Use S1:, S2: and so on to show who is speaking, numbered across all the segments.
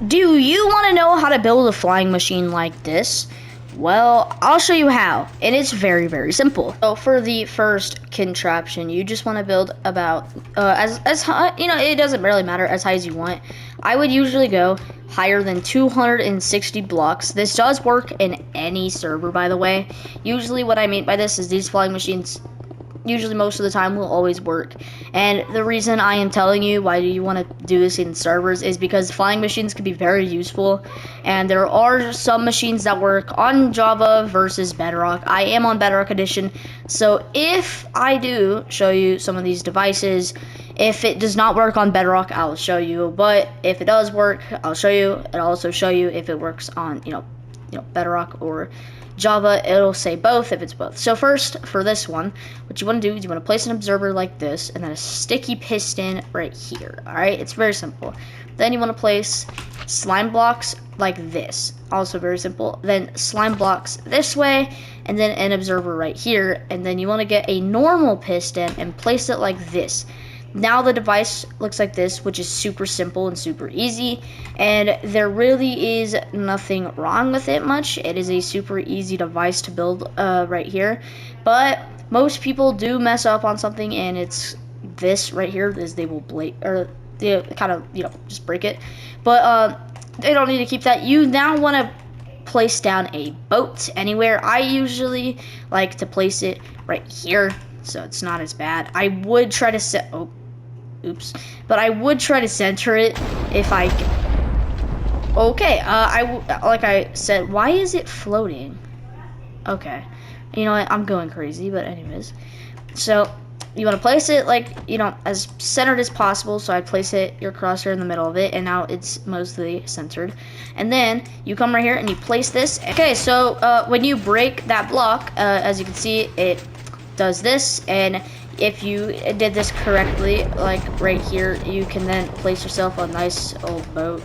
S1: Do you want to know how to build a flying machine like this? Well, I'll show you how, and it's very, very simple. So for the first contraption, you just want to build about as high, it doesn't really matter, as high as you want. I would usually go higher than 260 blocks. This does work in any server, by the way. Usually what I mean by this is these flying machines usually most of the time will always work. And the reason I am telling you why do you want to do this in servers is because flying machines can be very useful, and there are some machines that work on Java versus Bedrock. I am on Bedrock Edition, so if I do show you some of these devices, if it does not work on Bedrock, I'll show you, but if it does work, I'll show you. I'll also show you if it works on Bedrock or Java. It'll say both if it's both. So first, for this one, what you want to do is you want to place an observer like this, and then a sticky piston right here. All right, it's very simple. Then you want to place slime blocks like this. Also very simple. Then slime blocks this way, and then an observer right here. And then you want to get a normal piston and place it like this. Now the device looks like this, which is super simple and super easy, and there really is nothing wrong with it much. It is a super easy device to build right here, but most people do mess up on something, and it's this right here. Is they will they kind of just break it, but they don't need to keep that. You now want to place down a boat anywhere. I usually like to place it right here, so it's not as bad. I would try to set, but I would try to center it if I can. Okay, like I said, why is it floating? Okay, you know what, I'm going crazy, but anyways. So, you want to place it like, as centered as possible, so I place your crosshair in the middle of it, and now it's mostly centered. And then, you come right here and you place this. Okay, so when you break that block, as you can see, it does this, and if you did this correctly, like right here, you can then place yourself a nice old boat,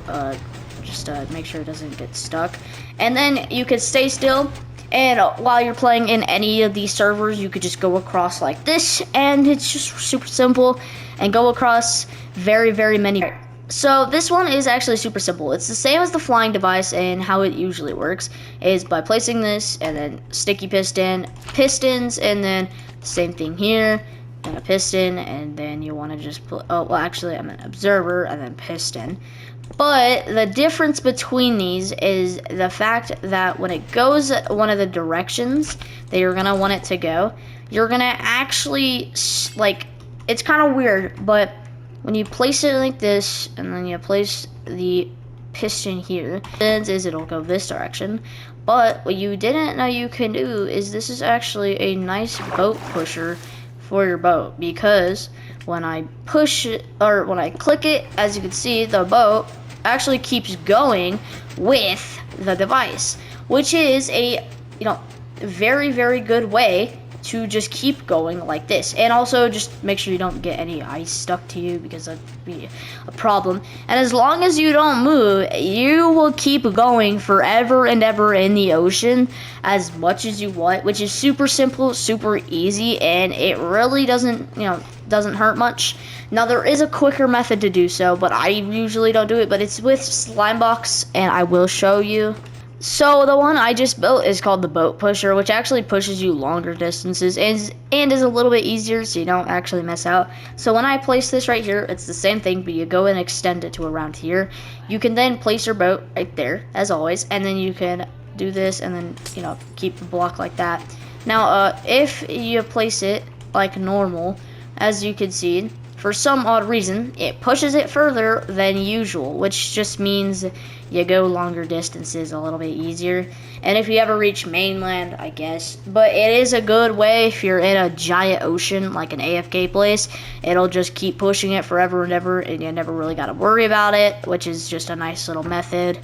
S1: just to make sure it doesn't get stuck. And then you could stay still, and while you're playing in any of these servers, you could just go across like this, and it's just super simple, and go across very, very many. So this one is actually super simple. It's the same as the flying device, and how it usually works is by placing this, and then sticky pistons, and then same thing here, and a piston, and then you want to just put, I'm an observer, and then piston. But the difference between these is the fact that when it goes one of the directions that you're going to want it to go, you're going to actually, like, it's kind of weird, but when you place it like this, and then you place the piston here, it'll go this direction. But what you didn't know you can do is this is actually a nice boat pusher for your boat, because when I push it, or when I click it, as you can see, the boat actually keeps going with the device, which is a very, very good way to just keep going like this. And also just make sure you don't get any ice stuck to you, because that'd be a problem. And as long as you don't move, you will keep going forever and ever in the ocean as much as you want, which is super simple, super easy, and it really doesn't hurt much. Now there is a quicker method to do so, but I usually don't do it, but it's with slime box, and I will show you. So the one I just built is called the boat pusher, which actually pushes you longer distances and is a little bit easier, so you don't actually miss out. So when I place this right here, it's the same thing, but you go and extend it to around here. You can then place your boat right there, as always, and then you can do this, and then keep the block like that. Now if you place it like normal, as you can see, for some odd reason, it pushes it further than usual, which just means you go longer distances a little bit easier. And if you ever reach mainland, I guess. But it is a good way if you're in a giant ocean, like an AFK place. It'll just keep pushing it forever and ever, and you never really got to worry about it, which is just a nice little method.